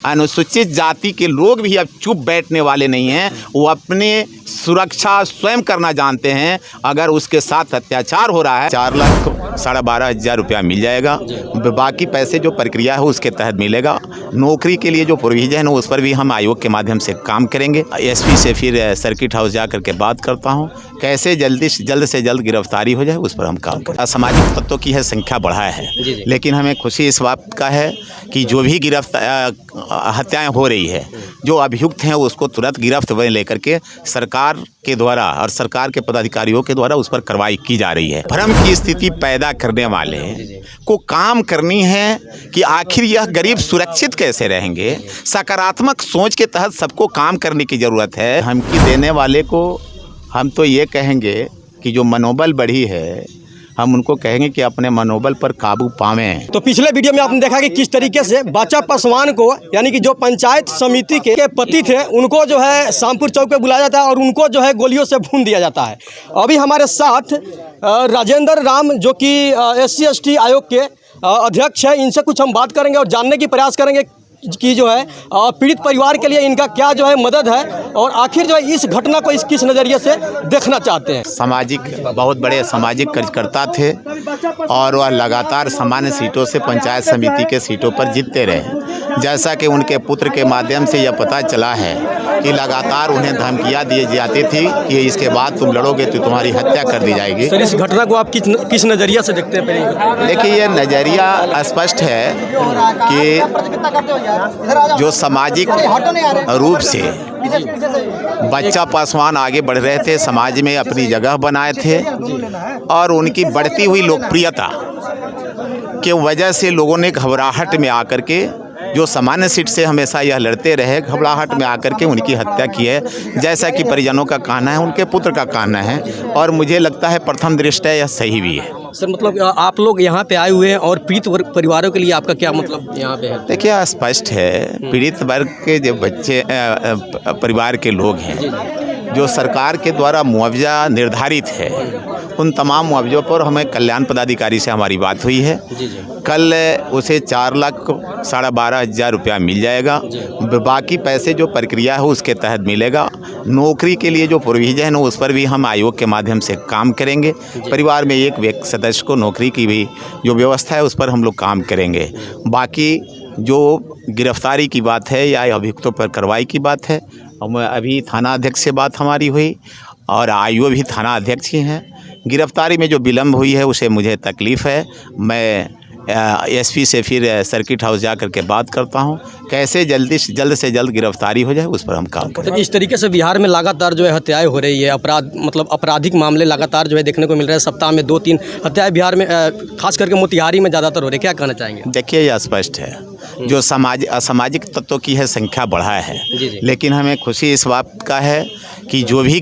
अनुसूचित जाति के लोग भी अब चुप बैठने वाले नहीं हैं। वो अपने सुरक्षा स्वयं करना जानते हैं। अगर उसके साथ अत्याचार हो रहा है 4,12,500 रुपया मिल जाएगा। बाकी पैसे जो प्रक्रिया है उसके तहत मिलेगा। नौकरी के लिए जो प्रोविज़न है उस पर भी हम आयोग के माध्यम से काम करेंगे। एसपी से फिर सर्किट हाउस जा करके बात करता हूँ कैसे जल्द से जल्द गिरफ्तारी हो जाए, उस पर हम काम करें। असामाजिक तत्वों की है संख्या बढ़ा है, लेकिन हमें खुशी इस बात का है कि जो भी हत्याएं हो रही है, जो अभियुक्त हैं उसको तुरंत गिरफ्त में लेकर के सरकार के द्वारा और सरकार के पदाधिकारियों के द्वारा उस पर कार्रवाई की जा रही है। भ्रम की स्थिति पैदा करने वाले को काम करनी है कि आखिर यह गरीब सुरक्षित कैसे रहेंगे। सकारात्मक सोच के तहत सबको काम करने की ज़रूरत है। धमकी देने वाले को हम तो ये कहेंगे कि जो मनोबल बढ़ी है, हम उनको कहेंगे कि अपने मनोबल पर काबू पावें। तो पिछले वीडियो में आपने देखा कि किस तरीके से बाचा पासवान को, यानी कि जो पंचायत समिति के पति थे, उनको जो है शामपुर चौक पे बुलाया जाता है और उनको जो है गोलियों से भून दिया जाता है। अभी हमारे साथ राजेंद्र राम, जो कि SC/ST आयोग के अध्यक्ष है, इनसे कुछ हम बात करेंगे और जानने की प्रयास करेंगे कि जो है पीड़ित परिवार के लिए इनका क्या जो है मदद है और आखिर जो है इस घटना को किस नज़रिए से देखना चाहते हैं। बहुत बड़े सामाजिक कार्यकर्ता थे और वह लगातार सामान्य सीटों से पंचायत समिति के सीटों पर जीतते रहे। जैसा कि उनके पुत्र के माध्यम से यह पता चला है कि लगातार उन्हें धमकियाँ दी जाती थी कि इसके बाद तुम लड़ोगे तो तुम्हारी हत्या कर दी जाएगी। सर, इस घटना को आप किस नज़रिए से देखते हैं? देखिए, ये नज़रिया स्पष्ट है कि जो सामाजिक रूप से बच्चा पासवान आगे बढ़ रहे थे, समाज में अपनी जगह बनाए थे और उनकी बढ़ती हुई लोकप्रियता के वजह से लोगों ने घबराहट में आकर के, जो सामान्य सीट से हमेशा यह लड़ते रहे, घबराहट में आकर के उनकी हत्या की है। जैसा कि परिजनों का कहना है, उनके पुत्र का कहना है और मुझे लगता है प्रथम दृष्टया यह सही भी है। सर, मतलब आप लोग यहाँ पे आए हुए हैं और पीड़ित परिवारों के लिए आपका क्या मतलब यहाँ पे है? देखिए, स्पष्ट है, पीड़ित वर्ग के जो बच्चे परिवार के लोग हैं, जो सरकार के द्वारा मुआवजा निर्धारित है, उन तमाम मुआवजों पर हमें कल्याण पदाधिकारी से हमारी बात हुई है। कल उसे 4,12,500 रुपया मिल जाएगा। बाकी पैसे जो प्रक्रिया है उसके तहत मिलेगा। नौकरी के लिए जो प्रोविज़न है उस पर भी हम आयोग के माध्यम से काम करेंगे। परिवार में एक सदस्य को नौकरी की भी जो व्यवस्था है उस पर हम लोग काम करेंगे। बाकी जो गिरफ्तारी की बात है या अभियुक्तों पर कार्रवाई की बात है, अभी थाना अध्यक्ष से बात हमारी हुई और आईओ भी थाना अध्यक्ष ही हैं। गिरफ्तारी में जो विलम्ब हुई है उसे मुझे तकलीफ़ है। मैं एसपी से फिर सर्किट हाउस जा करके बात करता हूं कैसे जल्द से जल्द गिरफ्तारी हो जाए, उस पर हम काम करें। इस तरीके से बिहार में लगातार जो है हत्याएं हो रही है, आपराधिक मामले लगातार जो है देखने को मिल रहे हैं। सप्ताह में 2-3 हत्याएं बिहार में, खास करके मोतिहारी में ज़्यादातर हो रही है। क्या कहना चाहेंगे? देखिए, यह स्पष्ट है, जो असामाजिक तत्वों की है संख्या बढ़ा है, लेकिन हमें खुशी इस बात का है कि जो भी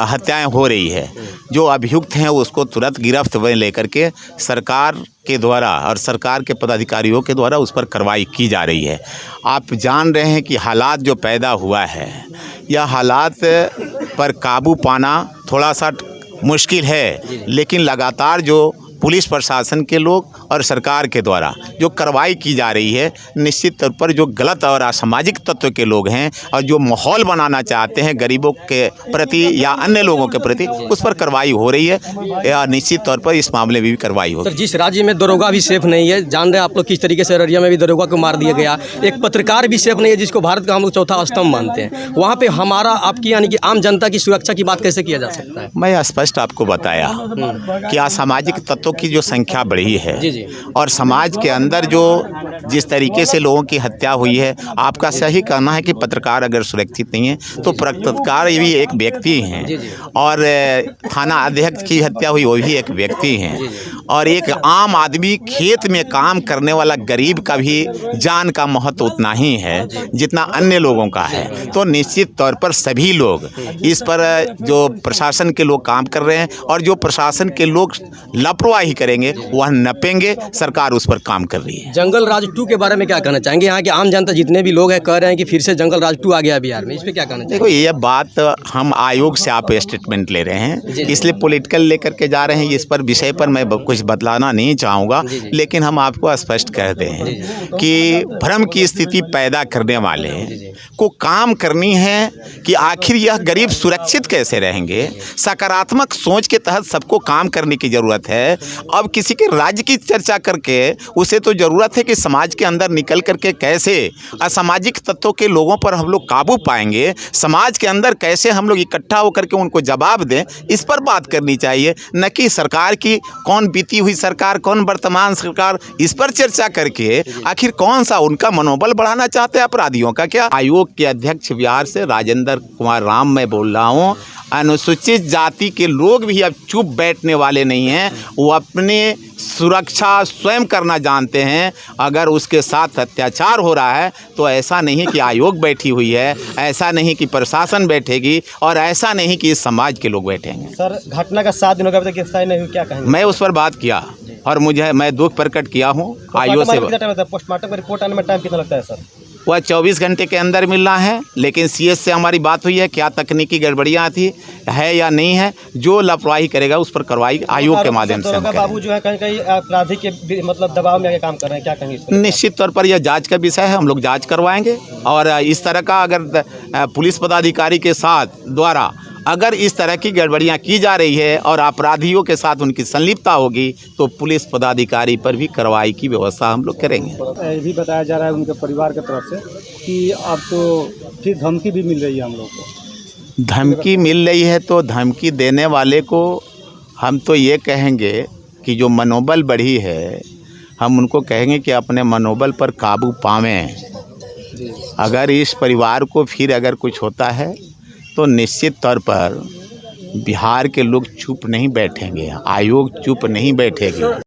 हत्याएं हो रही है, जो अभियुक्त हैं उसको तुरंत गिरफ्त में लेकर के सरकार के द्वारा और सरकार के पदाधिकारियों के द्वारा उस पर कार्रवाई की जा रही है। आप जान रहे हैं कि हालात जो पैदा हुआ है, यह हालात पर काबू पाना थोड़ा सा मुश्किल है, लेकिन लगातार जो पुलिस प्रशासन के लोग और सरकार के द्वारा जो कार्रवाई की जा रही है, निश्चित तौर पर जो गलत और असामाजिक तत्व के लोग हैं और जो माहौल बनाना चाहते हैं गरीबों के प्रति या अन्य लोगों के प्रति, उस पर कार्रवाई हो रही है या निश्चित तौर पर इस मामले में भी कार्रवाई होगी। सर, जिस राज्य में दरोगा भी सेफ नहीं है, जान रहे हैं आप लोग किस तरीके से अररिया में भी दरोगा को मार दिया गया, एक पत्रकार भी सेफ नहीं है जिसको भारत का हम लोग चौथा स्तंभ मानते हैं, वहाँ पर हमारा आपकी यानी कि आम जनता की सुरक्षा की बात कैसे किया जा सकता है? मैं स्पष्ट आपको बताया कि असामाजिक तत्वों की जो संख्या बढ़ी है और समाज के अंदर जो जिस तरीके से लोगों की हत्या हुई है, आपका सही कहना है कि पत्रकार अगर सुरक्षित नहीं है तो पत्रकार भी एक व्यक्ति हैं और थाना अध्यक्ष की हत्या हुई वो भी एक व्यक्ति हैं और एक आम आदमी खेत में काम करने वाला गरीब का भी जान का महत्व उतना ही है जितना अन्य लोगों का है। तो निश्चित तौर पर सभी लोग इस पर, जो प्रशासन के लोग काम कर रहे हैं और जो प्रशासन के लोग लापरवाही लापरवाही करेंगे वह नपेंगे। सरकार उस पर काम कर रही है। जंगल राज 2 के बारे में क्या कहना चाहेंगे? यहाँ के आम जनता जितने भी लोग हैं कह रहे हैं कि फिर से जंगल राज 2 आ गया बिहार में, इस पे क्या कहना चाहिए? देखो, ये बात हम आयोग से आप स्टेटमेंट ले रहे हैं, इसलिए पॉलिटिकल लेकर के जा रहे हैं। इस पर विषय पर मैं कुछ बतलाना नहीं चाहूँगा, लेकिन हम आपको स्पष्ट कर दें कि भ्रम की स्थिति पैदा करने वाले को काम करनी है कि आखिर यह गरीब सुरक्षित कैसे रहेंगे। सकारात्मक सोच के तहत सबको काम करने की ज़रूरत है। अब किसी के राज्य की चर्चा करके उसे तो ज़रूरत है कि समाज के अंदर निकल करके कैसे असामाजिक तत्वों के लोगों पर हम लोग काबू पाएंगे, समाज के अंदर कैसे हम लोग इकट्ठा होकर के उनको जवाब दें, इस पर बात करनी चाहिए। न कि सरकार की कौन बीती हुई सरकार, कौन वर्तमान सरकार, इस पर चर्चा करके आखिर कौन सा उनका मनोबल बढ़ाना चाहते हैं अपराधियों का क्या। आयोग के अध्यक्ष बिहार से राजेंद्र कुमार राम मैं बोल रहा हूँ। अनुसूचित जाति के लोग भी अब चुप बैठने वाले नहीं हैं। वो अपने सुरक्षा स्वयं करना जानते हैं। अगर उसके साथ अत्याचार हो रहा है तो ऐसा नहीं कि आयोग बैठी हुई है, ऐसा नहीं कि प्रशासन बैठेगी, और ऐसा नहीं कि इस समाज के लोग बैठेंगे। सर, घटना का 7 दिनों का अभी तक गिरफ्तारी नहीं हुई, क्या कहेंगे? मैं उस पर बात किया और मैं दुख प्रकट किया हूँ। आयोग से पोस्टमार्टम का रिपोर्ट आने में टाइम कितना लगता है सर? वह 24 घंटे के अंदर मिलना है, लेकिन सीएस से हमारी बात हुई है क्या तकनीकी गड़बड़ियाँ थी है या नहीं है। जो लापरवाही करेगा उस पर कार्रवाई आयोग के माध्यम से हम करेंगे। बाबू जो है कहीं कहीं अपराधी के मतलब दबाव में आके काम कर रहे हैं, क्या कहेंगे? निश्चित तौर पर यह जांच का विषय है, हम लोग जांच करवाएंगे। और इस तरह का अगर पुलिस पदाधिकारी के साथ द्वारा अगर इस तरह की गड़बड़ियाँ की जा रही है और अपराधियों के साथ उनकी संलिप्तता होगी तो पुलिस पदाधिकारी पर भी कार्रवाई की व्यवस्था हम लोग करेंगे। ये भी बताया जा रहा है उनके परिवार की तरफ से कि अब तो फिर धमकी भी मिल रही है हम लोग को। धमकी मिल रही है तो धमकी देने वाले को हम तो ये कहेंगे कि जो मनोबल बढ़ी है, हम उनको कहेंगे कि अपने मनोबल पर काबू पावें। अगर इस परिवार को फिर अगर कुछ होता है तो निश्चित तौर पर बिहार के लोग चुप नहीं बैठेंगे, आयोग चुप नहीं बैठेगी।